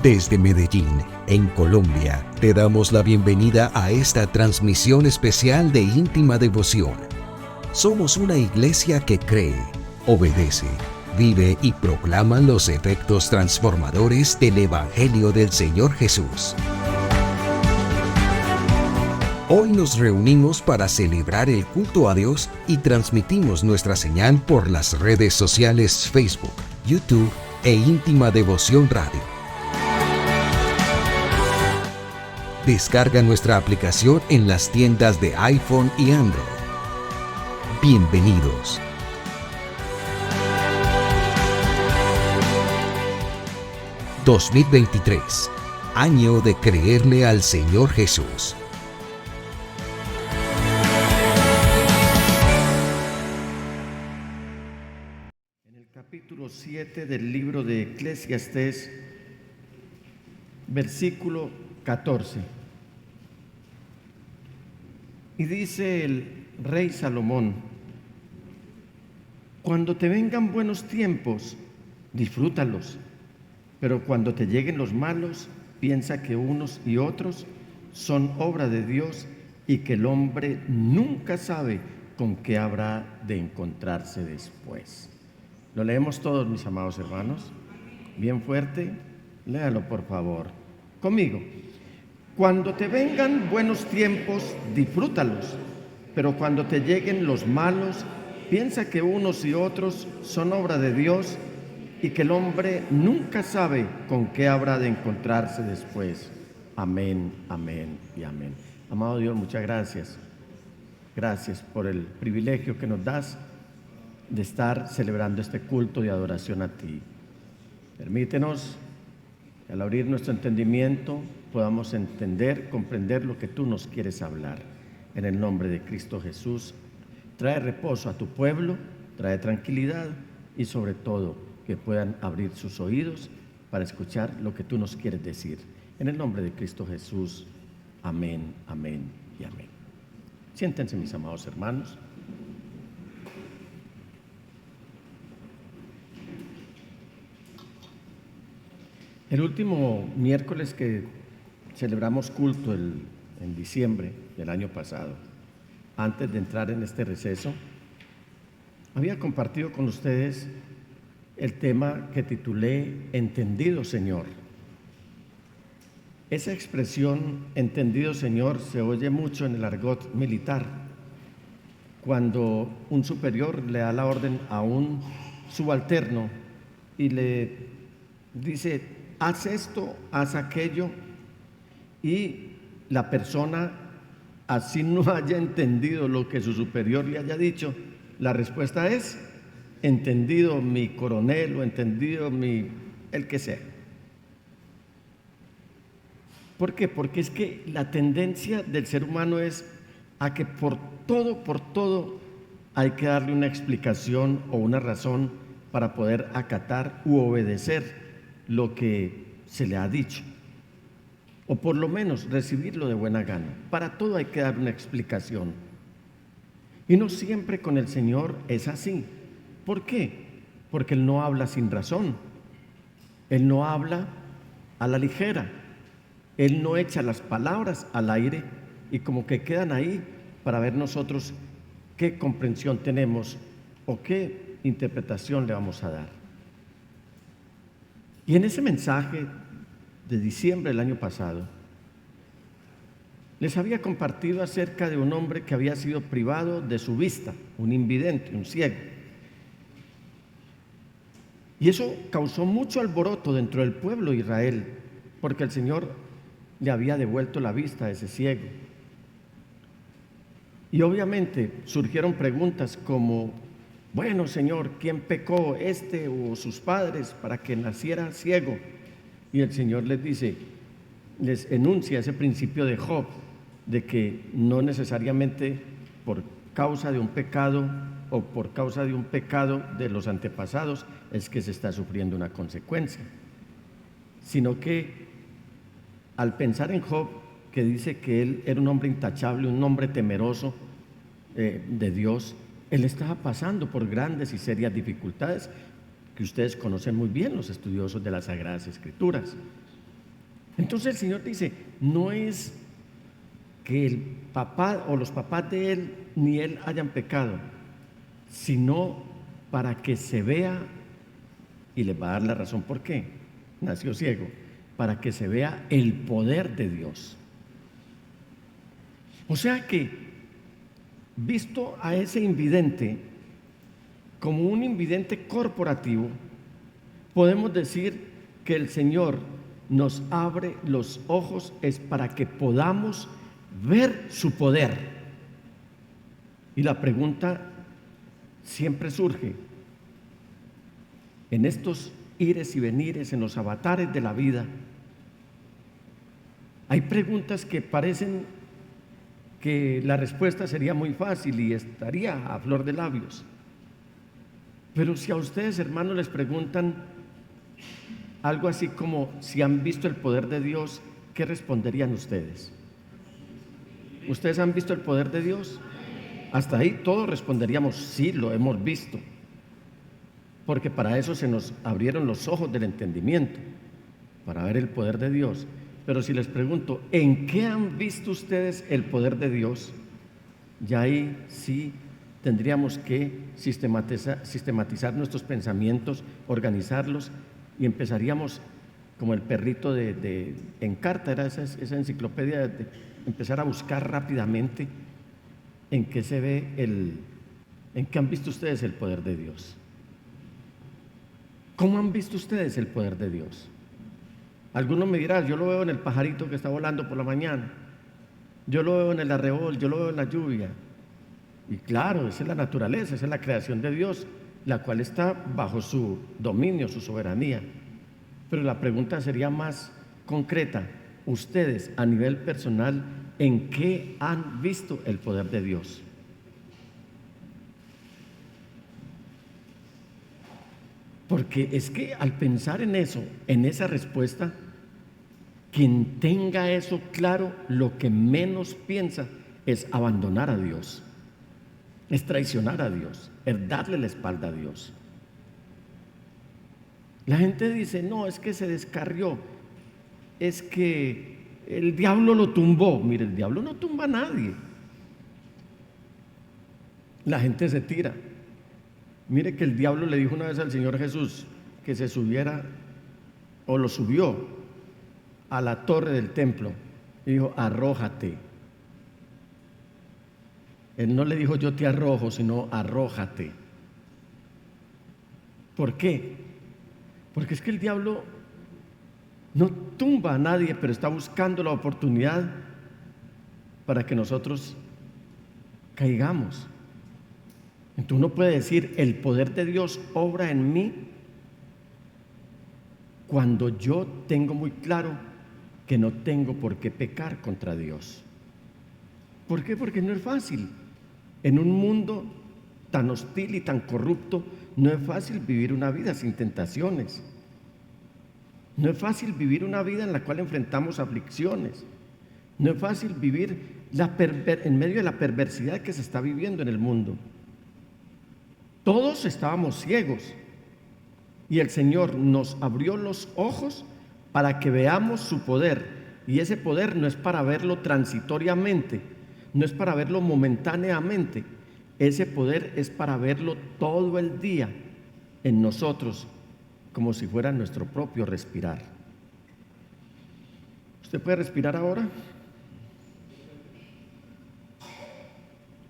Desde Medellín, en Colombia, te damos la bienvenida a esta transmisión especial de Íntima Devoción. Somos una iglesia que cree, obedece, vive y proclama los efectos transformadores del Evangelio del Señor Jesús. Hoy nos reunimos para celebrar el culto a Dios y transmitimos nuestra señal por las redes sociales Facebook, YouTube e Íntima Devoción Radio. Descarga nuestra aplicación en las tiendas de iPhone y Android. Bienvenidos. ...2023... año de creerle al Señor Jesús. En el capítulo 7 del libro de Eclesiastés, versículo 14. Y dice el rey Salomón: cuando te vengan buenos tiempos, disfrútalos, pero cuando te lleguen los malos, piensa que unos y otros son obra de Dios y que el hombre nunca sabe con qué habrá de encontrarse después. Lo leemos todos, mis amados hermanos. Bien fuerte, léalo por favor. Conmigo. Cuando te vengan buenos tiempos, disfrútalos, pero cuando te lleguen los malos, piensa que unos y otros son obra de Dios y que el hombre nunca sabe con qué habrá de encontrarse después. Amén, amén y amén. Amado Dios, muchas gracias. Gracias por el privilegio que nos das de estar celebrando este culto de adoración a ti. Permítenos que al abrir nuestro entendimiento podamos entender, comprender lo que tú nos quieres hablar. En el nombre de Cristo Jesús, trae reposo a tu pueblo, trae tranquilidad y sobre todo que puedan abrir sus oídos para escuchar lo que tú nos quieres decir. En el nombre de Cristo Jesús, amén, amén y amén. Siéntense, mis amados hermanos. El último miércoles que celebramos culto en diciembre del año pasado, antes de entrar en este receso, había compartido con ustedes el tema que titulé Entendido Señor. Esa expresión, entendido Señor, se oye mucho en el argot militar, cuando un superior le da la orden a un subalterno y le dice: haz esto, haz aquello, y la persona, así no haya entendido lo que su superior le haya dicho, la respuesta es: entendido mi coronel, o entendido el que sea. ¿Por qué? Porque es que la tendencia del ser humano es a que por todo hay que darle una explicación o una razón para poder acatar u obedecer lo que se le ha dicho, o por lo menos recibirlo de buena gana. Para todo hay que dar una explicación, y no siempre con el Señor es así. ¿Por qué? Porque Él no habla sin razón, Él no habla a la ligera, Él no echa las palabras al aire y como que quedan ahí para ver nosotros qué comprensión tenemos o qué interpretación le vamos a dar. Y en ese mensaje de diciembre del año pasado, les había compartido acerca de un hombre que había sido privado de su vista, un invidente, un ciego. Y eso causó mucho alboroto dentro del pueblo de Israel, porque el Señor le había devuelto la vista a ese ciego. Y obviamente surgieron preguntas como: bueno, Señor, ¿quién pecó, este o sus padres, para que naciera ciego? Y el Señor les dice, les enuncia ese principio de Job, de que no necesariamente por causa de un pecado o por causa de un pecado de los antepasados es que se está sufriendo una consecuencia, sino que al pensar en Job, que dice que él era un hombre intachable, un hombre temeroso de Dios, él estaba pasando por grandes y serias dificultades que ustedes conocen muy bien, los estudiosos de las Sagradas Escrituras. Entonces el Señor dice, no es que el papá o los papás de él ni él hayan pecado, sino para que se vea, y les va a dar la razón por qué nació ciego, para que se vea el poder de Dios. O sea que, visto a ese invidente como un invidente corporativo, podemos decir que el Señor nos abre los ojos es para que podamos ver su poder. Y la pregunta siempre surge en estos ires y venires, en los avatares de la vida. Hay preguntas que parecen que la respuesta sería muy fácil y estaría a flor de labios. Pero si a ustedes, hermanos, les preguntan algo así como si han visto el poder de Dios, ¿qué responderían ustedes? ¿Ustedes han visto el poder de Dios? Hasta ahí todos responderíamos, sí, lo hemos visto. Porque para eso se nos abrieron los ojos del entendimiento, para ver el poder de Dios. Pero si les pregunto, ¿en qué han visto ustedes el poder de Dios? Ya ahí sí tendríamos que sistematizar nuestros pensamientos, organizarlos, y empezaríamos como el perrito de Encarta, era esa enciclopedia, de empezar a buscar rápidamente en qué se ve en qué han visto ustedes el poder de Dios. ¿Cómo han visto ustedes el poder de Dios? Algunos me dirán, yo lo veo en el pajarito que está volando por la mañana, yo lo veo en el arrebol, yo lo veo en la lluvia. Y claro, esa es la naturaleza, esa es la creación de Dios, la cual está bajo su dominio, su soberanía. Pero la pregunta sería más concreta: ustedes a nivel personal, ¿en qué han visto el poder de Dios? Porque es que al pensar en eso, en esa respuesta, quien tenga eso claro, lo que menos piensa es abandonar a Dios, es traicionar a Dios, es darle la espalda a Dios. La gente dice, no, es que se descarrió, es que el diablo lo tumbó. Mire, el diablo no tumba a nadie. La gente se tira. Mire que el diablo le dijo una vez al Señor Jesús que se subiera, o lo subió a la torre del templo, y dijo, arrójate. Él no le dijo yo te arrojo, sino arrójate. ¿Por qué? Porque es que el diablo no tumba a nadie, pero está buscando la oportunidad para que nosotros caigamos. Entonces uno puede decir, el poder de Dios obra en mí cuando yo tengo muy claro que no tengo por qué pecar contra Dios. ¿Por qué? Porque no es fácil. En un mundo tan hostil y tan corrupto, no es fácil vivir una vida sin tentaciones. No es fácil vivir una vida en la cual enfrentamos aflicciones. No es fácil vivir en medio de la perversidad que se está viviendo en el mundo. Todos estábamos ciegos y el Señor nos abrió los ojos para que veamos su poder. Y ese poder no es para verlo transitoriamente, no es para verlo momentáneamente. Ese poder es para verlo todo el día en nosotros, como si fuera nuestro propio respirar. ¿Usted puede respirar ahora?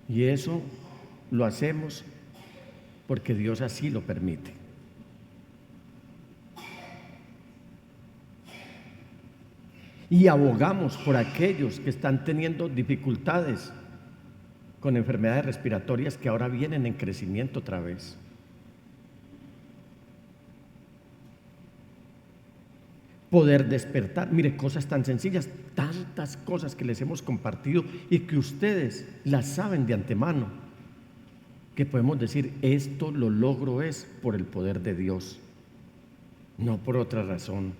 Y eso lo hacemos porque Dios así lo permite. Y abogamos por aquellos que están teniendo dificultades con enfermedades respiratorias que ahora vienen en crecimiento otra vez. Poder despertar, mire, cosas tan sencillas, tantas cosas que les hemos compartido y que ustedes las saben de antemano, que podemos decir, esto lo logro es por el poder de Dios, no por otra razón,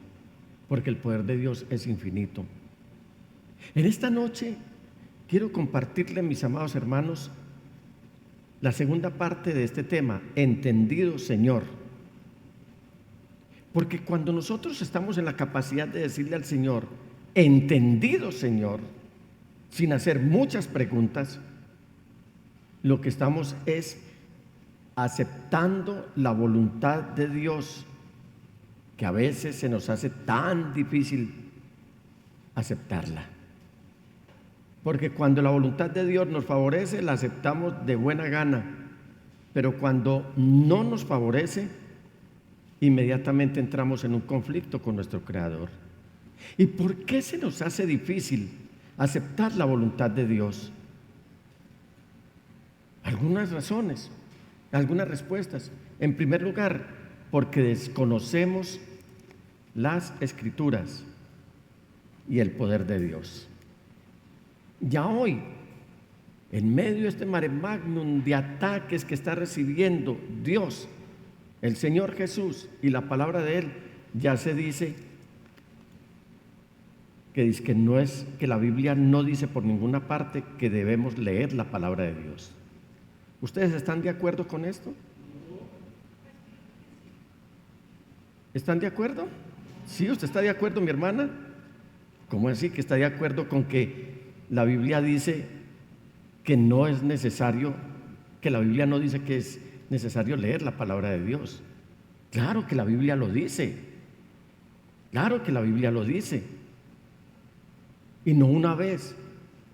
porque el poder de Dios es infinito. En esta noche quiero compartirle, mis amados hermanos, la segunda parte de este tema, entendido Señor. Porque cuando nosotros estamos en la capacidad de decirle al Señor, entendido, Señor, sin hacer muchas preguntas, lo que estamos es aceptando la voluntad de Dios, que a veces se nos hace tan difícil aceptarla. Porque cuando la voluntad de Dios nos favorece, la aceptamos de buena gana, pero cuando no nos favorece, inmediatamente entramos en un conflicto con nuestro Creador. ¿Y por qué se nos hace difícil aceptar la voluntad de Dios? Algunas razones, algunas respuestas. En primer lugar, porque desconocemos las Escrituras y el poder de Dios. Ya hoy, en medio de este mare magnum de ataques que está recibiendo Dios, el Señor Jesús y la palabra de Él, ya se dice que no es, que la Biblia no dice por ninguna parte que debemos leer la palabra de Dios. ¿Ustedes están de acuerdo con esto? ¿Están de acuerdo? ¿Sí? ¿Usted está de acuerdo, mi hermana? ¿Cómo así que está de acuerdo con que la Biblia dice que no es necesario, que la Biblia no dice que es necesario leer la palabra de Dios? Claro que la Biblia lo dice. Claro que la Biblia lo dice. Y no una vez,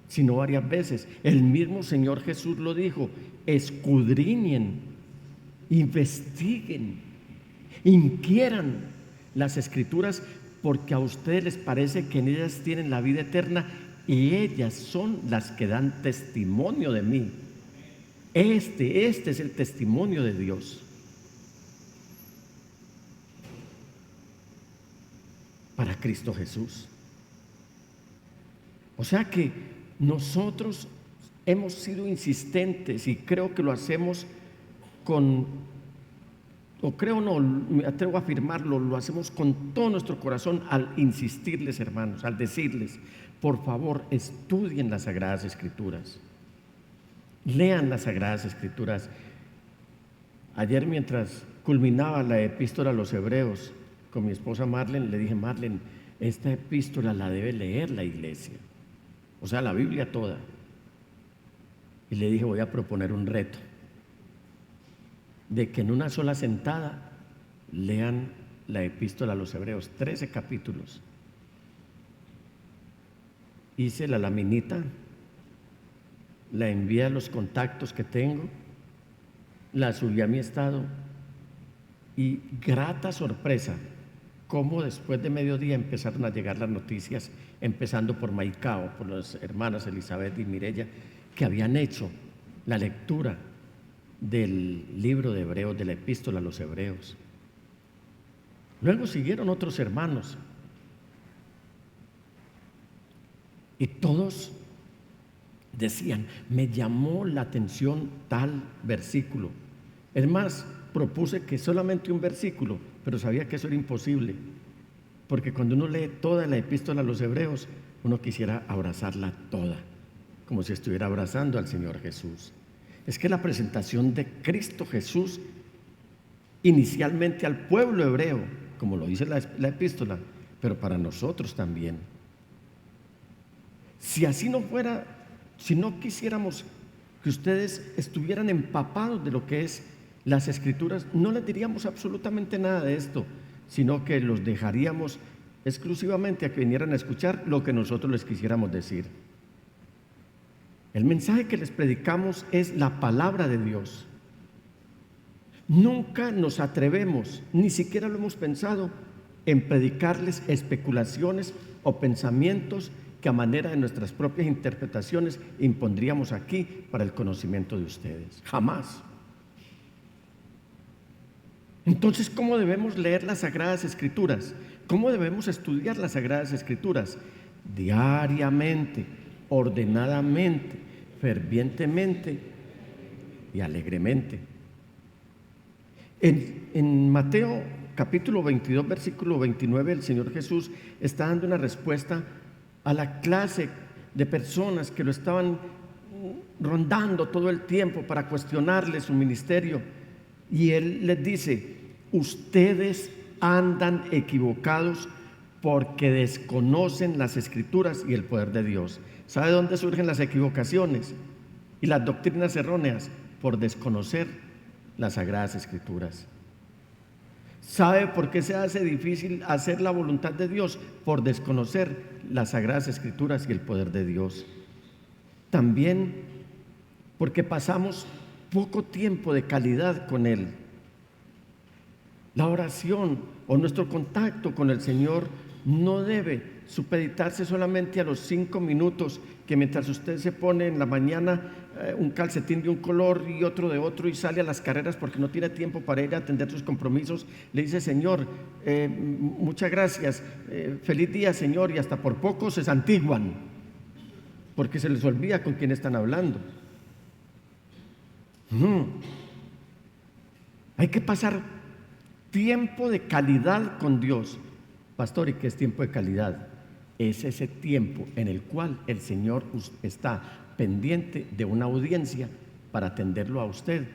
sino varias veces. El mismo Señor Jesús lo dijo: escudriñen, investiguen, inquieran las Escrituras, porque a ustedes les parece que en ellas tienen la vida eterna y ellas son las que dan testimonio de mí. Este es el testimonio de Dios. Para Cristo Jesús. O sea que nosotros hemos sido insistentes, y creo que lo hacemos me atrevo a afirmarlo, lo hacemos con todo nuestro corazón al insistirles, hermanos, al decirles: por favor, estudien las Sagradas Escrituras, lean las Sagradas Escrituras. Ayer, mientras culminaba la epístola a los Hebreos con mi esposa Marlene, le dije: Marlene, esta epístola la debe leer la iglesia, o sea, la Biblia toda. Y le dije: voy a proponer un reto de que en una sola sentada lean la epístola a los Hebreos, 13 capítulos. Hice la laminita, la envié a los contactos que tengo, la subí a mi estado, y grata sorpresa, cómo después de mediodía empezaron a llegar las noticias, empezando por Maicao, por las hermanas Elizabeth y Mireya, que habían hecho la lectura del libro de Hebreos, de la epístola a los Hebreos. Luego siguieron otros hermanos, y todos decían: me llamó la atención tal versículo. Es más, propuse que solamente un versículo, pero sabía que eso era imposible, porque cuando uno lee toda la epístola a los Hebreos, uno quisiera abrazarla toda, como si estuviera abrazando al Señor Jesús. Es que la presentación de Cristo Jesús inicialmente al pueblo hebreo, como lo dice la epístola, pero para nosotros también. Si así no fuera, si no quisiéramos que ustedes estuvieran empapados de lo que es las Escrituras, no les diríamos absolutamente nada de esto, sino que los dejaríamos exclusivamente a que vinieran a escuchar lo que nosotros les quisiéramos decir. El mensaje que les predicamos es la palabra de Dios. Nunca nos atrevemos, ni siquiera lo hemos pensado, en predicarles especulaciones o pensamientos que a manera de nuestras propias interpretaciones impondríamos aquí para el conocimiento de ustedes. Jamás. Entonces, ¿cómo debemos leer las Sagradas Escrituras? ¿Cómo debemos estudiar las Sagradas Escrituras? Diariamente, ordenadamente, fervientemente y alegremente. En Mateo capítulo 22, versículo 29, el Señor Jesús está dando una respuesta a la clase de personas que lo estaban rondando todo el tiempo para cuestionarle su ministerio. Y Él les dice: ustedes andan equivocados porque desconocen las Escrituras y el poder de Dios. ¿Sabe dónde surgen las equivocaciones y las doctrinas erróneas? Por desconocer las Sagradas Escrituras. ¿Sabe por qué se hace difícil hacer la voluntad de Dios? Por desconocer las Sagradas Escrituras y el poder de Dios. También porque pasamos poco tiempo de calidad con Él. La oración o nuestro contacto con el Señor no debe supeditarse solamente a los 5 minutos que mientras usted se pone en la mañana un calcetín de un color y otro de otro y sale a las carreras porque no tiene tiempo para ir a atender sus compromisos, le dice: Señor, muchas gracias, feliz día, Señor, y hasta por poco se santiguan porque se les olvida con quién están hablando. Hay que pasar tiempo de calidad con Dios. Pastor, ¿y qué es tiempo de calidad? Es ese tiempo en el cual el Señor está pendiente de una audiencia para atenderlo a usted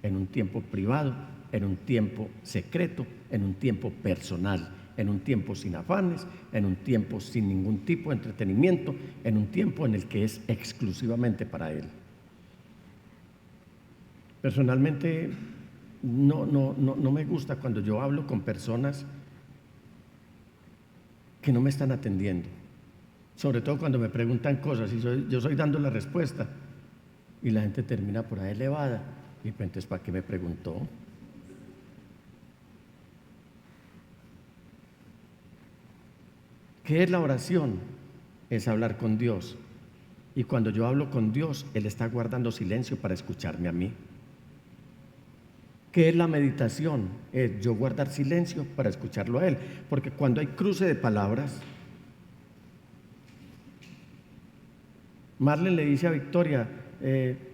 en un tiempo privado, en un tiempo secreto, en un tiempo personal, en un tiempo sin afanes, en un tiempo sin ningún tipo de entretenimiento, en un tiempo en el que es exclusivamente para Él. Personalmente, no me gusta cuando yo hablo con personas que no me están atendiendo, sobre todo cuando me preguntan cosas y yo soy dando la respuesta y la gente termina por ahí elevada y pues, entonces, ¿para qué me preguntó? ¿Qué es la oración? Es hablar con Dios, y cuando yo hablo con Dios, Él está guardando silencio para escucharme a mí. ¿Qué es la meditación? Es yo guardar silencio para escucharlo a Él, porque cuando hay cruce de palabras, Marlene le dice a Victoria: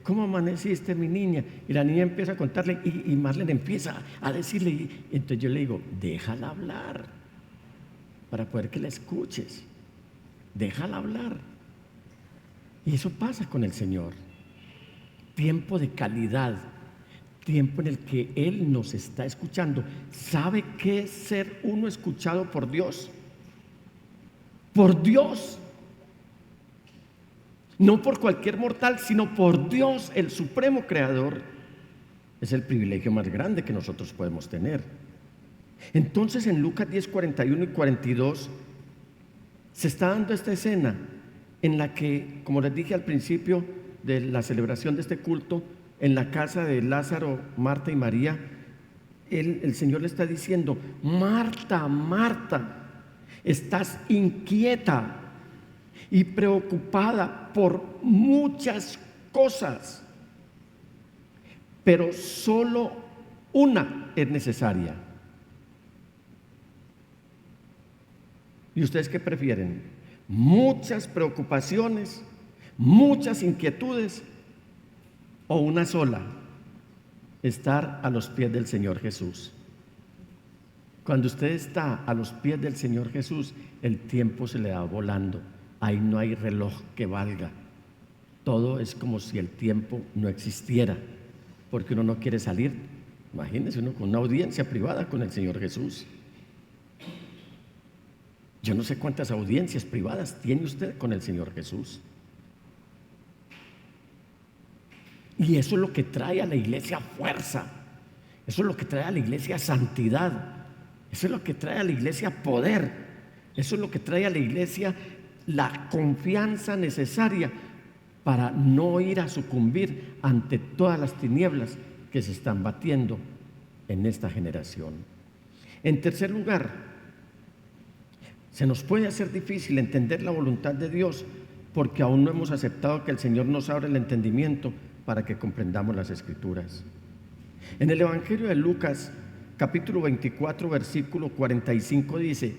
¿cómo amaneciste, mi niña? Y la niña empieza a contarle y Marlene empieza a decirle, y entonces yo le digo: déjala hablar para poder que la escuches, déjala hablar. Y eso pasa con el Señor. Tiempo de calidad, tiempo en el que Él nos está escuchando. ¿Sabe qué es ser uno escuchado por Dios? Por Dios. No por cualquier mortal, sino por Dios, el supremo creador. Es el privilegio más grande que nosotros podemos tener. Entonces en Lucas 10, 41 y 42 se está dando esta escena en la que, como les dije al principio de la celebración de este culto, en la casa de Lázaro, Marta y María, el Señor le está diciendo: Marta, Marta, estás inquieta y preocupada por muchas cosas, pero solo una es necesaria. ¿Y ustedes qué prefieren? ¿Muchas preocupaciones, muchas inquietudes, o una sola? Estar a los pies del Señor Jesús. Cuando usted está a los pies del Señor Jesús, el tiempo se le va volando. Ahí no hay reloj que valga. Todo es como si el tiempo no existiera, porque uno no quiere salir. Imagínese uno con una audiencia privada con el Señor Jesús. Yo no sé cuántas audiencias privadas tiene usted con el Señor Jesús. Y eso es lo que trae a la iglesia fuerza. Eso es lo que trae a la iglesia santidad. Eso es lo que trae a la iglesia poder. Eso es lo que trae a la iglesia la confianza necesaria para no ir a sucumbir ante todas las tinieblas que se están batiendo en esta generación. En tercer lugar, se nos puede hacer difícil entender la voluntad de Dios porque aún no hemos aceptado que el Señor nos abra el entendimiento para que comprendamos las Escrituras. En el Evangelio de Lucas, capítulo 24, versículo 45 dice: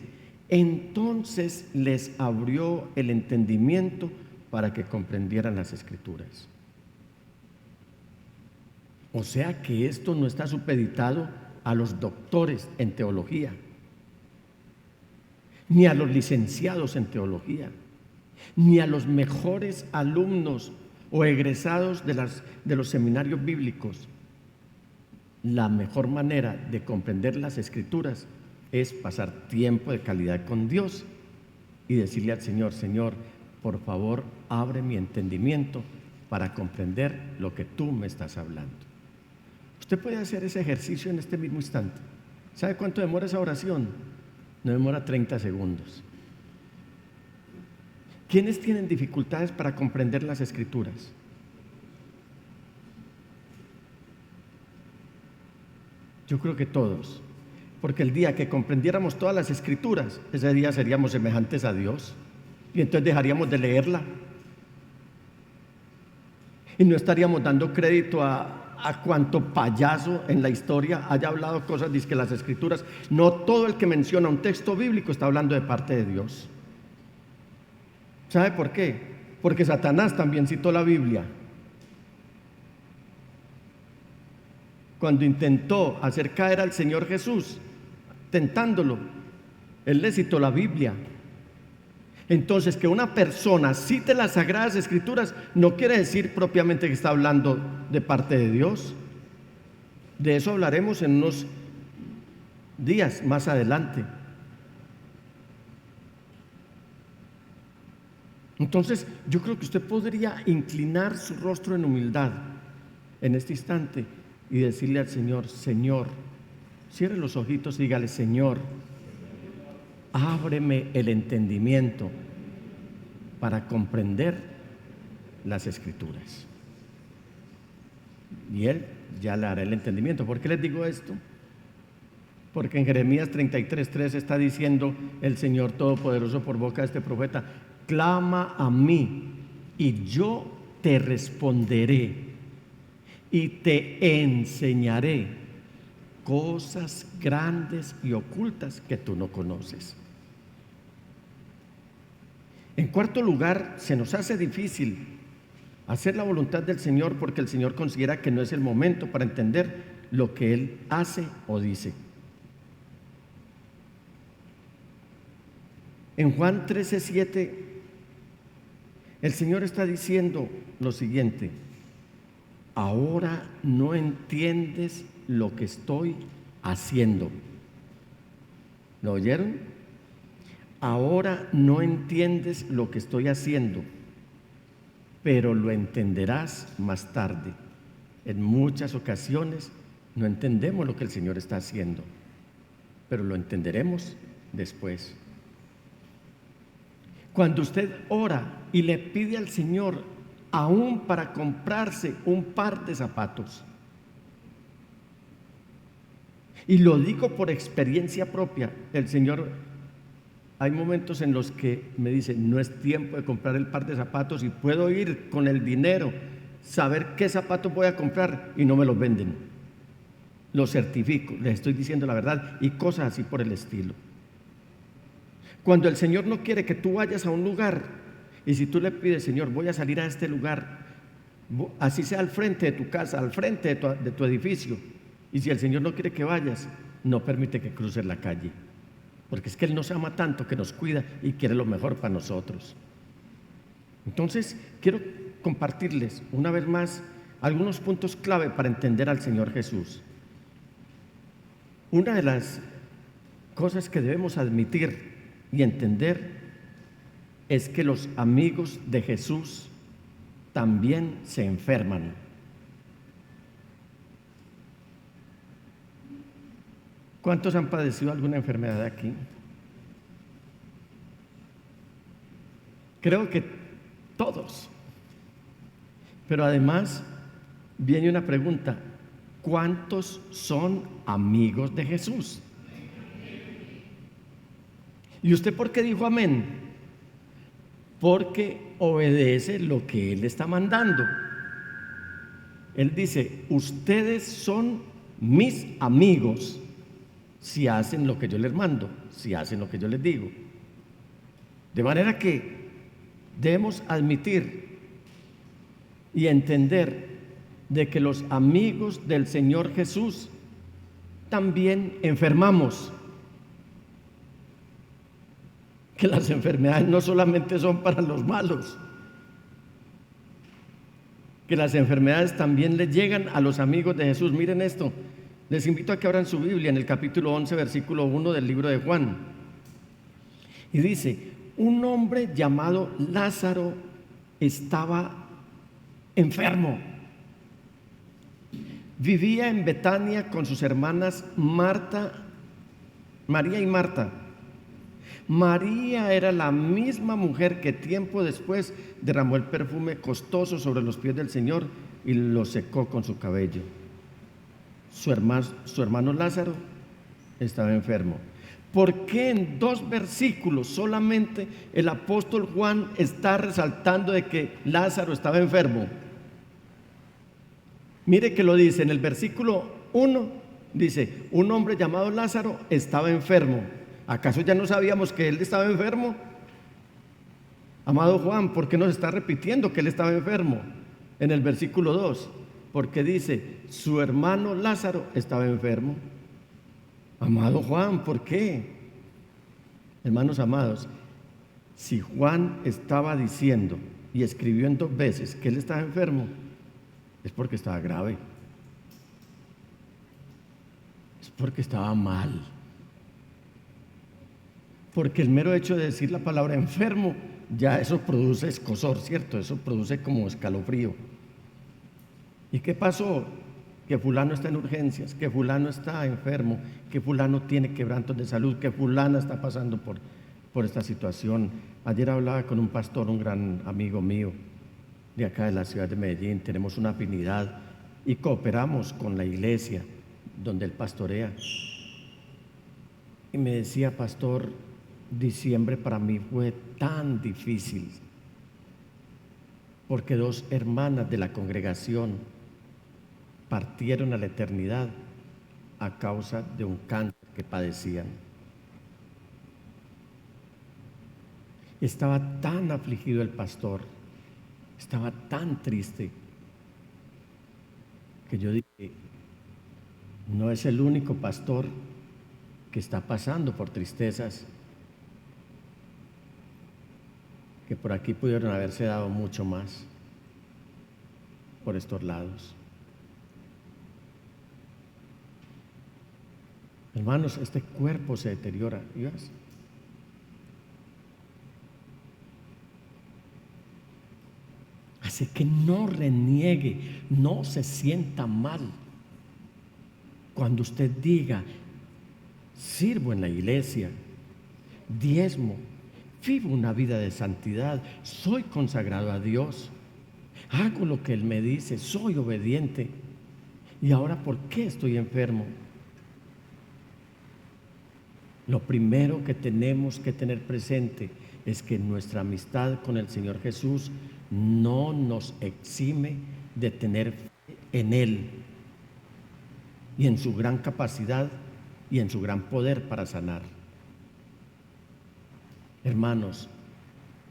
entonces les abrió el entendimiento para que comprendieran las Escrituras. O sea que esto no está supeditado a los doctores en teología, ni a los licenciados en teología, ni a los mejores alumnos o egresados de los seminarios bíblicos. La mejor manera de comprender las Escrituras es pasar tiempo de calidad con Dios y decirle al Señor: Señor, por favor, abre mi entendimiento para comprender lo que tú me estás hablando. Usted puede hacer ese ejercicio en este mismo instante. ¿Sabe cuánto demora esa oración? No demora 30 segundos. ¿Quiénes tienen dificultades para comprender las Escrituras? Yo creo que todos, porque el día que comprendiéramos todas las Escrituras, ese día seríamos semejantes a Dios y entonces dejaríamos de leerla y no estaríamos dando crédito a cuanto payaso en la historia haya hablado cosas dizque las Escrituras. No todo el que menciona un texto bíblico está hablando de parte de Dios. ¿Sabe por qué? Porque Satanás también citó la Biblia. Cuando intentó hacer caer al Señor Jesús, tentándolo, él le citó la Biblia. Entonces, que una persona cite las Sagradas Escrituras no quiere decir propiamente que está hablando de parte de Dios. De eso hablaremos en unos días más adelante. Entonces, yo creo que usted podría inclinar su rostro en humildad en este instante y decirle al Señor: Señor, cierre los ojitos y dígale: Señor, ábreme el entendimiento para comprender las Escrituras. Y Él ya le hará el entendimiento. ¿Por qué les digo esto? Porque en Jeremías 33:3 está diciendo el Señor Todopoderoso por boca de este profeta: clama a mí y yo te responderé y te enseñaré cosas grandes y ocultas que tú no conoces. En cuarto lugar, se nos hace difícil hacer la voluntad del Señor porque el Señor considera que no es el momento para entender lo que Él hace o dice. En Juan 13:7, el Señor está diciendo lo siguiente: ahora no entiendes lo que estoy haciendo. ¿Lo oyeron? Ahora no entiendes lo que estoy haciendo, pero lo entenderás más tarde. En muchas ocasiones no entendemos lo que el Señor está haciendo, pero lo entenderemos después. Cuando usted ora y le pide al Señor aún para comprarse un par de zapatos, y lo digo por experiencia propia, el Señor, hay momentos en los que me dice: no es tiempo de comprar el par de zapatos y puedo ir con el dinero, saber qué zapatos voy a comprar y no me los venden. Lo certifico, les estoy diciendo la verdad, y cosas así por el estilo. Cuando el Señor no quiere que tú vayas a un lugar, y si tú le pides: Señor, voy a salir a este lugar, así sea al frente de tu casa, al frente de tu edificio, y si el Señor no quiere que vayas, no permite que cruces la calle, porque es que Él nos ama tanto que nos cuida y quiere lo mejor para nosotros. Entonces, quiero compartirles una vez más algunos puntos clave para entender al Señor Jesús. Una de las cosas que debemos admitir y entender es que los amigos de Jesús también se enferman. ¿Cuántos han padecido alguna enfermedad aquí? Creo que todos. Pero además viene una pregunta: ¿cuántos son amigos de Jesús? ¿Y usted por qué dijo amén? Porque obedece lo que Él está mandando. Él dice: ustedes son mis amigos si hacen lo que yo les mando, si hacen lo que yo les digo. De manera que debemos admitir y entender de que los amigos del Señor Jesús también enfermamos. Que las enfermedades no solamente son para los malos, que las enfermedades también le llegan a los amigos de Jesús. Miren esto, Les invito a que abran su Biblia en el capítulo 11, versículo 1 del libro de Juan. Y dice: un hombre llamado Lázaro estaba enfermo. Vivía en Betania con sus hermanas María y Marta. María era la misma mujer que tiempo después derramó el perfume costoso sobre los pies del Señor y lo secó con su cabello. Su hermano Lázaro estaba enfermo. ¿Por qué en 2 versículos solamente el apóstol Juan está resaltando de que Lázaro estaba enfermo? Mire que lo dice en el versículo 1, dice: un hombre llamado Lázaro estaba enfermo. ¿Acaso ya no sabíamos que él estaba enfermo? Amado Juan, ¿por qué nos está repitiendo que él estaba enfermo? En el versículo 2, porque dice: su hermano Lázaro estaba enfermo. Amado Juan, ¿por qué? Hermanos amados, si Juan estaba diciendo y escribió en 2 veces que él estaba enfermo, es porque estaba grave, es porque estaba mal. Porque el mero hecho de decir la palabra enfermo, ya eso produce escozor, ¿cierto? Eso produce como escalofrío. ¿Y qué pasó? Que fulano está en urgencias, que fulano está enfermo, que fulano tiene quebrantos de salud, que fulana está pasando por esta situación. Ayer hablaba con un pastor, un gran amigo mío de acá de la ciudad de Medellín. Tenemos una afinidad y cooperamos con la iglesia donde él pastorea. Y me decía: pastor, diciembre para mí fue tan difícil porque 2 hermanas de la congregación partieron a la eternidad a causa de un cáncer que padecían. Estaba tan afligido el pastor, estaba tan triste, que yo dije: no es el único pastor que está pasando por tristezas, que por aquí pudieron haberse dado mucho más por estos lados. Hermanos, este cuerpo se deteriora. ¿Ibas? Así que no reniegue, no se sienta mal cuando usted diga: sirvo en la iglesia, diezmo, vivo una vida de santidad, soy consagrado a Dios, hago lo que Él me dice, soy obediente. ¿Y ahora por qué estoy enfermo? Lo primero que tenemos que tener presente es que nuestra amistad con el Señor Jesús no nos exime de tener fe en Él y en su gran capacidad y en su gran poder para sanar. Hermanos,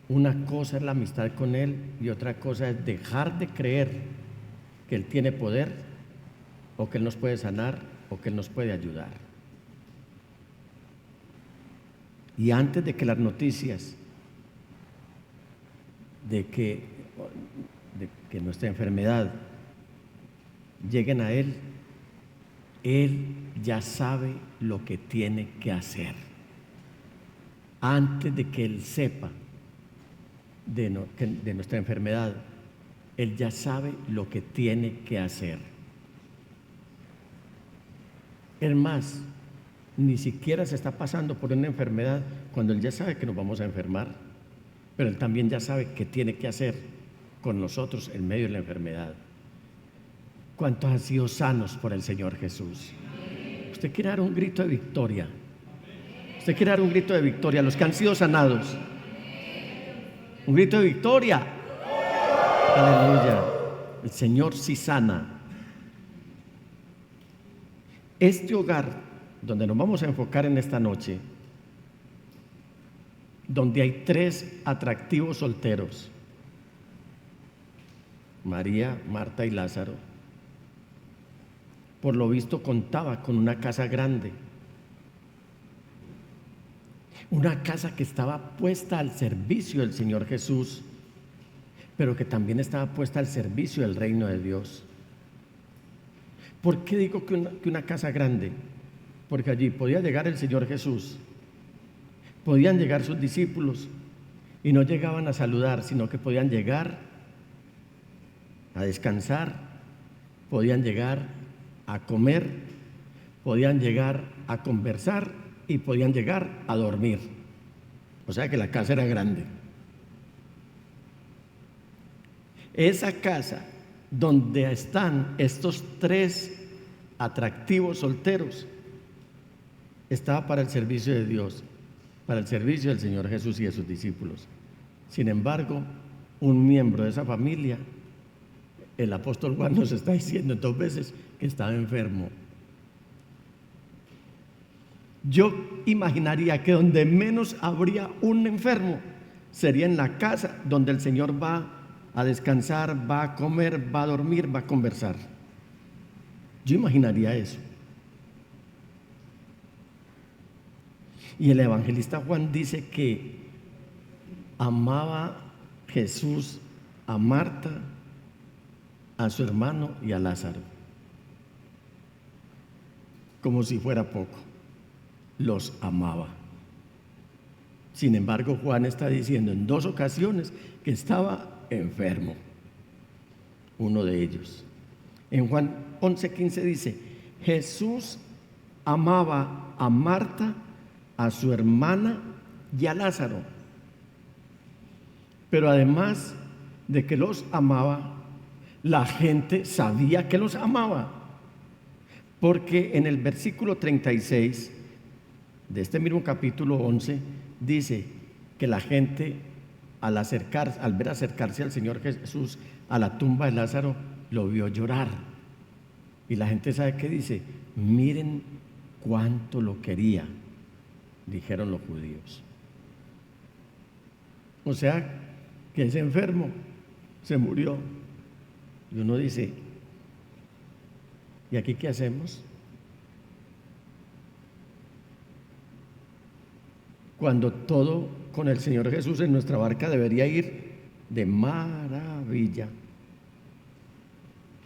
una cosa es la amistad con Él y otra cosa es dejar de creer que Él tiene poder, o que Él nos puede sanar, o que Él nos puede ayudar. Y antes de que las noticias de que nuestra enfermedad lleguen a Él, Él ya sabe lo que tiene que hacer. Antes de que Él sepa de nuestra enfermedad, Él ya sabe lo que tiene que hacer. Es más, ni siquiera se está pasando por una enfermedad cuando Él ya sabe que nos vamos a enfermar, pero Él también ya sabe qué tiene que hacer con nosotros en medio de la enfermedad. ¿Cuántos han sido sanos por el Señor Jesús? Usted quiere dar un grito de victoria. Usted quiere dar un grito de victoria a los que han sido sanados. Un grito de victoria. Aleluya. El Señor sí sana. Este hogar donde nos vamos a enfocar en esta noche, donde hay 3 atractivos solteros: María, Marta y Lázaro, por lo visto contaba con una casa grande, una casa que estaba puesta al servicio del Señor Jesús, pero que también estaba puesta al servicio del reino de Dios. ¿Por qué digo que una casa grande? Porque allí podía llegar el Señor Jesús, podían llegar sus discípulos y no llegaban a saludar, sino que podían llegar a descansar, podían llegar a comer, podían llegar a conversar y podían llegar a dormir. O sea que la casa era grande. Esa casa donde están estos tres atractivos solteros estaba para el servicio de Dios, para el servicio del Señor Jesús y de sus discípulos. Sin embargo, un miembro de esa familia, el apóstol Juan nos está diciendo 2 veces que estaba enfermo. Yo imaginaría que donde menos habría un enfermo sería en la casa donde el Señor va a descansar, va a comer, va a dormir, va a conversar. Yo imaginaría eso. Y el evangelista Juan dice que amaba Jesús a Marta, a su hermano y a Lázaro. Como si fuera poco, los amaba. Sin embargo, Juan está diciendo en 2 ocasiones que estaba enfermo, uno de ellos. En Juan 11:15 dice: Jesús amaba a Marta, a su hermana y a Lázaro. Pero además de que los amaba, la gente sabía que los amaba, porque en el versículo 36 de este mismo capítulo 11 dice que la gente al ver acercarse al Señor Jesús a la tumba de Lázaro, lo vio llorar. Y la gente sabe qué dice: miren cuánto lo quería, dijeron los judíos. O sea, que ese enfermo se murió. Y uno dice: ¿y aquí qué hacemos? Cuando todo con el Señor Jesús en nuestra barca debería ir de maravilla.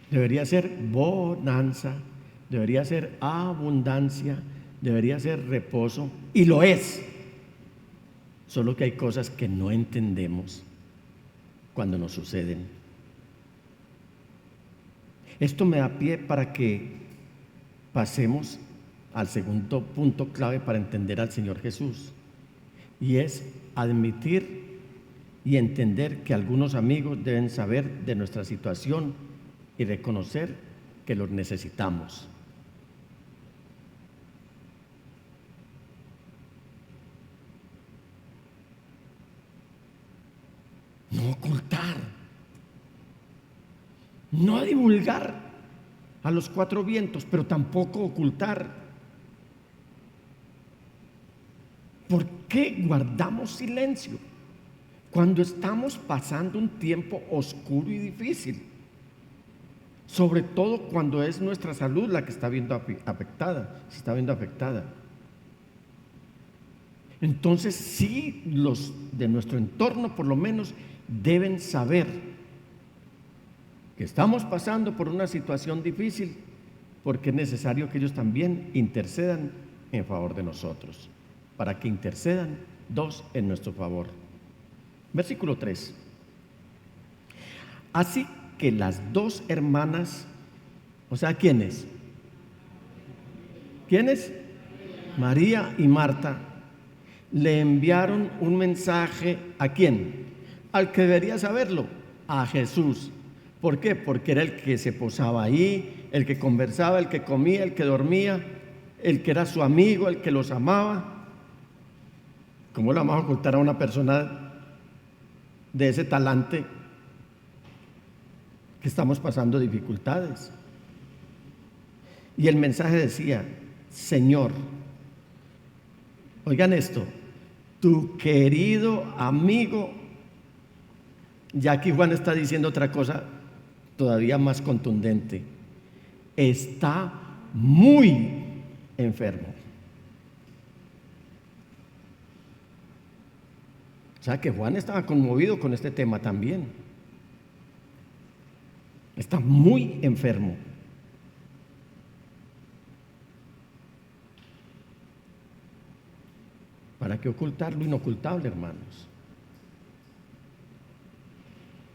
Debería ser bonanza, debería ser abundancia, debería ser reposo, y lo es. Solo que hay cosas que no entendemos cuando nos suceden. Esto me da pie para que pasemos al segundo punto clave para entender al Señor Jesús, y es admitir y entender que algunos amigos deben saber de nuestra situación y reconocer que los necesitamos. No ocultar, no divulgar a los 4 vientos, pero tampoco ocultar. ¿Por qué guardamos silencio cuando estamos pasando un tiempo oscuro y difícil? Sobre todo cuando es nuestra salud la que está viendo afectada, se está viendo afectada. Entonces sí, los de nuestro entorno por lo menos deben saber que estamos pasando por una situación difícil, porque es necesario que ellos también intercedan en favor de nosotros, para que intercedan 2 en nuestro favor. Versículo 3. Así que las 2 hermanas, o sea, ¿quiénes? ¿Quiénes? María y Marta, le enviaron un mensaje ¿a quién? Al que debería saberlo, a Jesús. ¿Por qué? Porque era el que se posaba ahí, el que conversaba, el que comía, el que dormía, el que era su amigo, el que los amaba. ¿Cómo le vamos a ocultar a una persona de ese talante que estamos pasando dificultades? Y el mensaje decía: Señor, oigan esto, tu querido amigo, ya aquí Juan está diciendo otra cosa todavía más contundente, está muy enfermo. O sea que Juan estaba conmovido con este tema también. Está muy enfermo. ¿Para qué ocultar lo inocultable, hermanos?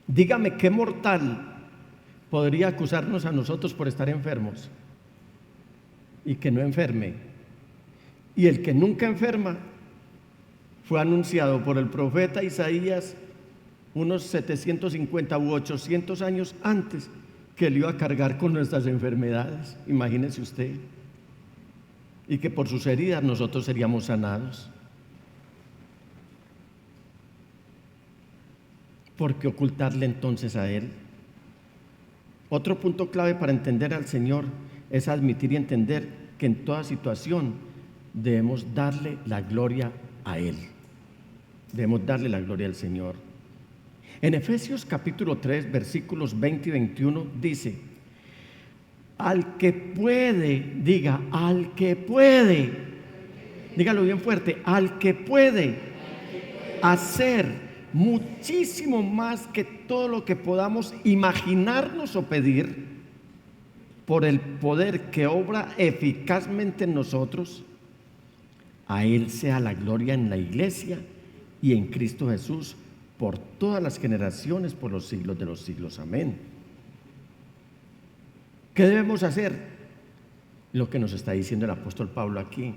Dígame qué mortal podría acusarnos a nosotros por estar enfermos y que no enferme. Y el que nunca enferma fue anunciado por el profeta Isaías unos 750 u 800 años antes, que él iba a cargar con nuestras enfermedades, imagínese usted, y que por sus heridas nosotros seríamos sanados. ¿Por qué ocultarle entonces a Él? Otro punto clave para entender al Señor es admitir y entender que en toda situación debemos darle la gloria a Él. Debemos darle la gloria al Señor. En Efesios capítulo 3, versículos 20 y 21 dice: al que puede, diga, al que puede, dígalo bien fuerte, al que puede hacer muchísimo más que todo lo que podamos imaginarnos o pedir, por el poder que obra eficazmente en nosotros, a Él sea la gloria en la iglesia y en Cristo Jesús por todas las generaciones, por los siglos de los siglos. Amén. ¿Qué debemos hacer? Lo que nos está diciendo el apóstol Pablo aquí.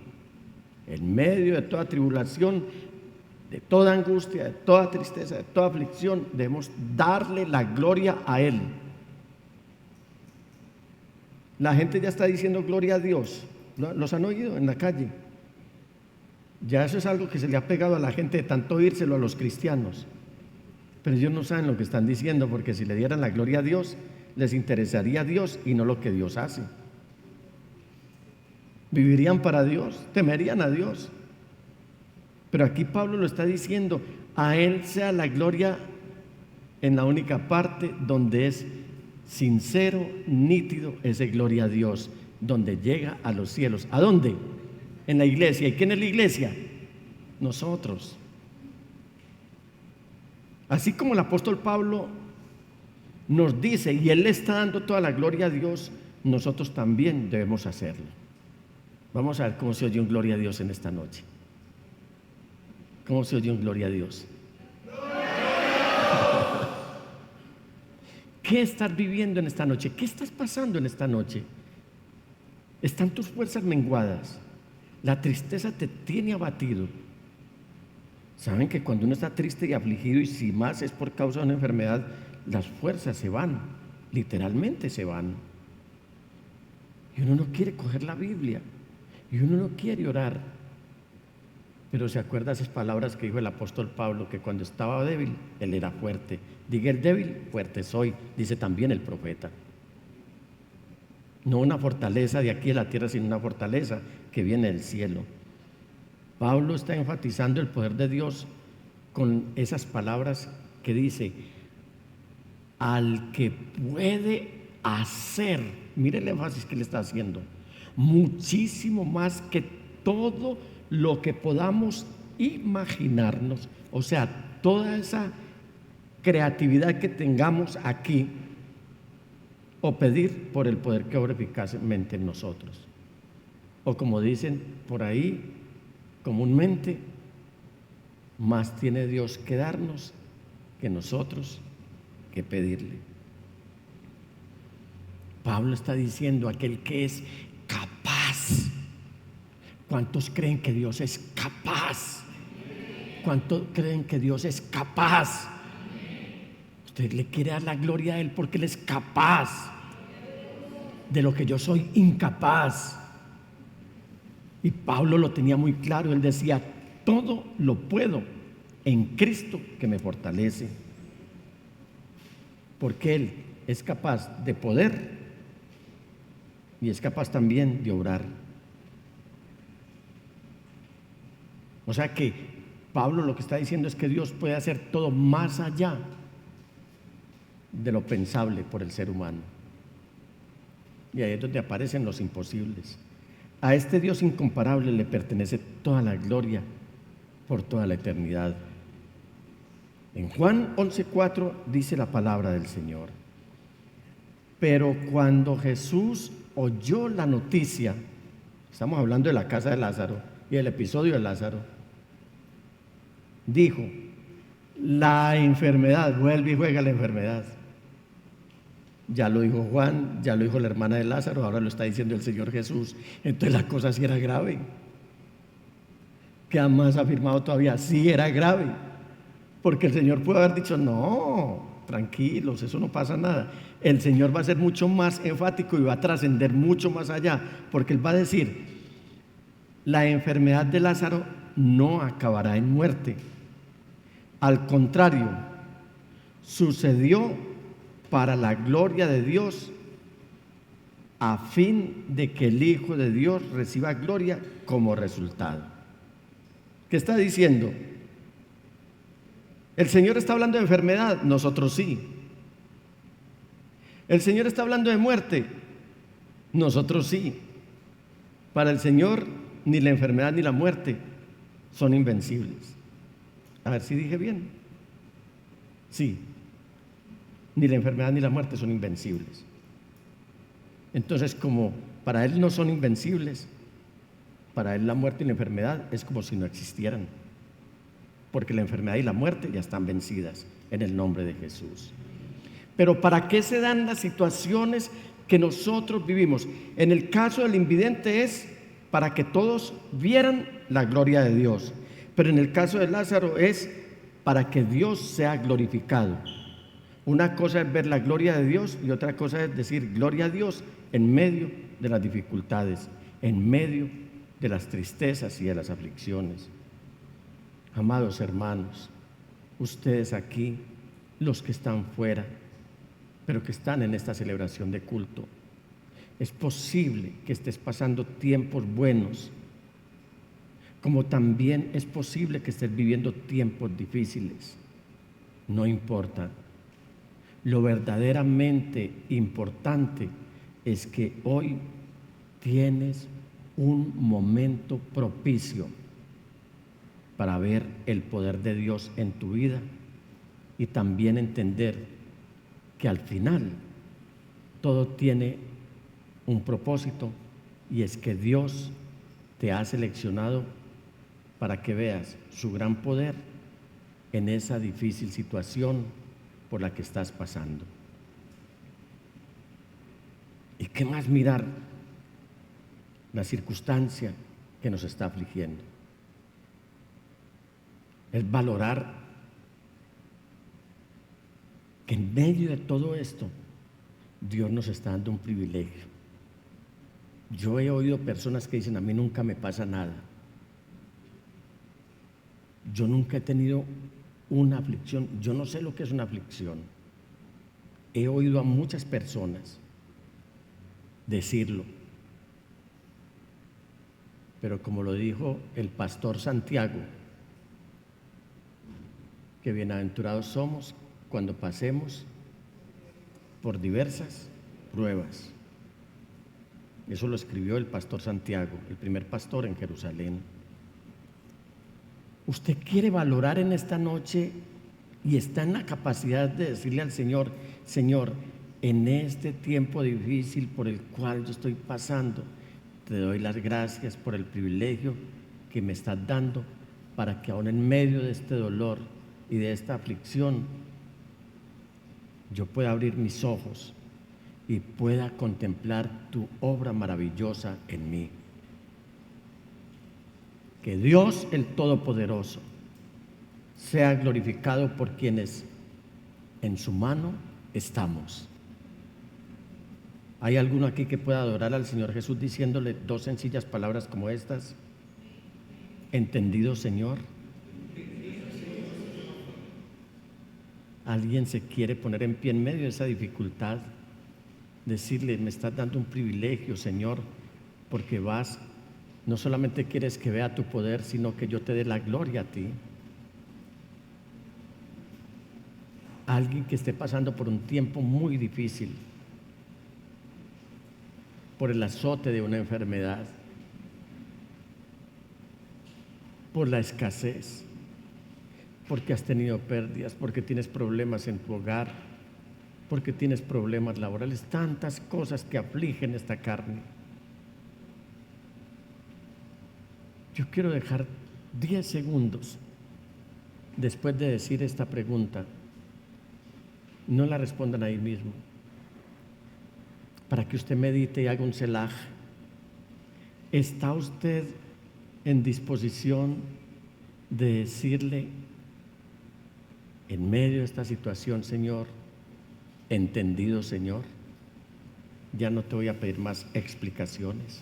En medio de toda tribulación, de toda angustia, de toda tristeza, de toda aflicción, debemos darle la gloria a Él. La gente ya está diciendo gloria a Dios. ¿Los han oído en la calle? Ya eso es algo que se le ha pegado a la gente de tanto oírselo a los cristianos. Pero ellos no saben lo que están diciendo, porque si le dieran la gloria a Dios, les interesaría a Dios y no lo que Dios hace. Vivirían para Dios, temerían a Dios. Pero aquí Pablo lo está diciendo: a Él sea la gloria en la única parte donde es sincero, nítido, ese gloria a Dios, donde llega a los cielos. ¿A dónde? En la iglesia. ¿Y quién es la iglesia? Nosotros. Así como el apóstol Pablo nos dice, y él le está dando toda la gloria a Dios, nosotros también debemos hacerlo. Vamos a ver cómo se oye un gloria a Dios en esta noche. ¿Cómo se oye un gloria a Dios? ¿Qué estás viviendo en esta noche? ¿Qué estás pasando en esta noche? ¿Están tus fuerzas menguadas? La tristeza te tiene abatido. Saben que cuando uno está triste y afligido, y si más es por causa de una enfermedad, las fuerzas se van, literalmente se van. Y uno no quiere coger la Biblia, y uno no quiere orar. Pero se acuerda esas palabras que dijo el apóstol Pablo, que cuando estaba débil, él era fuerte. Diga el débil, fuerte soy, dice también el profeta. No una fortaleza de aquí de la tierra, sino una fortaleza que viene del cielo. Pablo está enfatizando el poder de Dios con esas palabras que dice: al que puede hacer, mire el énfasis que le está haciendo, muchísimo más que todo lo que podamos imaginarnos. O sea, toda esa creatividad que tengamos aquí, o pedir, por el poder que obra eficazmente en nosotros. O como dicen por ahí comúnmente, más tiene Dios que darnos que nosotros que pedirle. Pablo está diciendo: aquel que es capaz. ¿Cuántos creen que Dios es capaz? ¿Cuántos creen que Dios es capaz? Usted le quiere dar la gloria a Él porque Él es capaz de lo que yo soy incapaz. Y Pablo lo tenía muy claro. Él decía: todo lo puedo en Cristo que me fortalece. Porque Él es capaz de poder y es capaz también de obrar. O sea que Pablo lo que está diciendo es que Dios puede hacer todo más allá de lo pensable por el ser humano. Y ahí es donde aparecen los imposibles. A este Dios incomparable le pertenece toda la gloria por toda la eternidad. En Juan 11:4 dice la palabra del Señor: pero cuando Jesús oyó la noticia, estamos hablando de la casa de Lázaro y el episodio de Lázaro, dijo, la enfermedad, vuelve y juega la enfermedad. Ya lo dijo Juan, ya lo dijo la hermana de Lázaro, ahora lo está diciendo el Señor Jesús. Entonces la cosa sí era grave. Queda más afirmado todavía, sí era grave. Porque el Señor puede haber dicho, no, tranquilos, eso no pasa nada. El Señor va a ser mucho más enfático y va a trascender mucho más allá, porque Él va a decir, la enfermedad de Lázaro no acabará en muerte. Al contrario, sucedió para la gloria de Dios, a fin de que el Hijo de Dios reciba gloria como resultado. ¿Qué está diciendo? El Señor está hablando de enfermedad, nosotros sí. El Señor está hablando de muerte, nosotros sí. Para el Señor ni la enfermedad ni la muerte son invencibles. A ver si dije bien. Sí, ni la enfermedad ni la muerte son invencibles. Entonces, como para Él no son invencibles, para Él la muerte y la enfermedad es como si no existieran, porque la enfermedad y la muerte ya están vencidas en el nombre de Jesús. Pero ¿para qué se dan las situaciones que nosotros vivimos? En el caso del invidente es para que todos vieran la gloria de Dios, pero en el caso de Lázaro es para que Dios sea glorificado. Una cosa es ver la gloria de Dios y otra cosa es decir gloria a Dios en medio de las dificultades, en medio de las tristezas y de las aflicciones. Amados hermanos, ustedes aquí, los que están fuera, pero que están en esta celebración de culto, es posible que estés pasando tiempos buenos, como también es posible que estés viviendo tiempos difíciles. No importa. Lo verdaderamente importante es que hoy tienes un momento propicio para ver el poder de Dios en tu vida y también entender que al final todo tiene un propósito, y es que Dios te ha seleccionado para que veas su gran poder en esa difícil situación por la que estás pasando. ¿Y qué más mirar? La circunstancia que nos está afligiendo. Es valorar que en medio de todo esto Dios nos está dando un privilegio. Yo he oído personas que dicen, a mí nunca me pasa nada. Yo nunca he tenido una aflicción, yo no sé lo que es una aflicción. He oído a muchas personas decirlo, pero como lo dijo el pastor Santiago, que bienaventurados somos cuando pasemos por diversas pruebas. Eso lo escribió el pastor Santiago, el primer pastor en Jerusalén. Usted quiere valorar en esta noche y está en la capacidad de decirle al Señor, Señor, en este tiempo difícil por el cual yo estoy pasando, te doy las gracias por el privilegio que me estás dando para que aún en medio de este dolor y de esta aflicción yo pueda abrir mis ojos y pueda contemplar tu obra maravillosa en mí. Que Dios el Todopoderoso sea glorificado por quienes en su mano estamos. ¿Hay alguno aquí que pueda adorar al Señor Jesús diciéndole dos sencillas palabras como estas? ¿Entendido, Señor? ¿Alguien se quiere poner en pie en medio de esa dificultad? Decirle, me estás dando un privilegio, Señor, porque vas, no solamente quieres que vea tu poder, sino que yo te dé la gloria a ti. Alguien que esté pasando por un tiempo muy difícil, por el azote de una enfermedad, por la escasez, porque has tenido pérdidas, porque tienes problemas en tu hogar, porque tienes problemas laborales, tantas cosas que afligen esta carne. Yo quiero dejar 10 segundos después de decir esta pregunta, no la respondan ahí mismo, para que usted medite y haga un selaj. ¿Está usted en disposición de decirle en medio de esta situación, Señor, entendido, Señor, ya no te voy a pedir más explicaciones?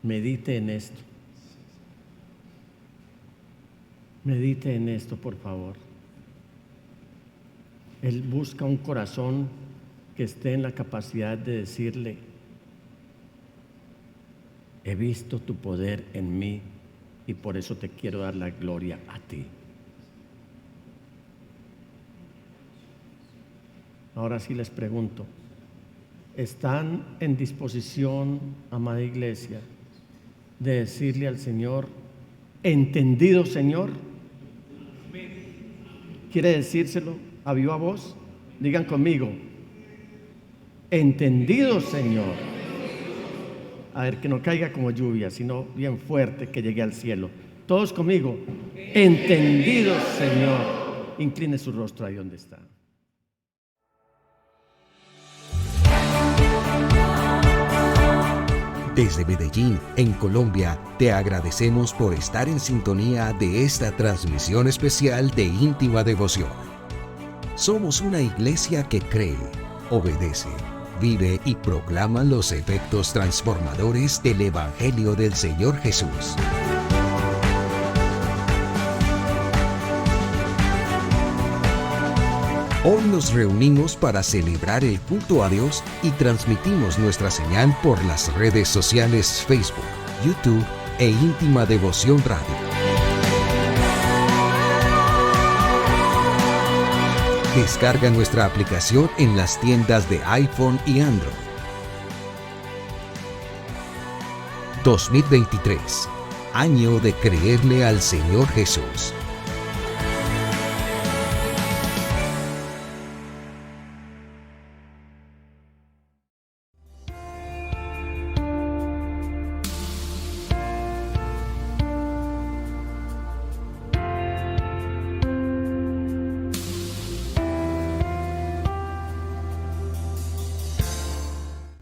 Medite en esto. Medite en esto, por favor. Él busca un corazón que esté en la capacidad de decirle: he visto tu poder en mí y por eso te quiero dar la gloria a ti. Ahora sí les pregunto, ¿están en disposición, amada iglesia, de decirle al Señor, entendido, Señor? ¿Quiere decírselo a viva voz? Digan conmigo, entendido, Señor. A ver, que no caiga como lluvia, sino bien fuerte, que llegue al cielo. Todos conmigo, entendido, Señor. Incline su rostro ahí donde está. Desde Medellín, en Colombia, te agradecemos por estar en sintonía de esta transmisión especial de íntima devoción. Somos una iglesia que cree, obedece, vive y proclama los efectos transformadores del Evangelio del Señor Jesús. Hoy nos reunimos para celebrar el culto a Dios y transmitimos nuestra señal por las redes sociales Facebook, YouTube e Íntima Devoción Radio. Descarga nuestra aplicación en las tiendas de iPhone y Android. 2023, año de creerle al Señor Jesús.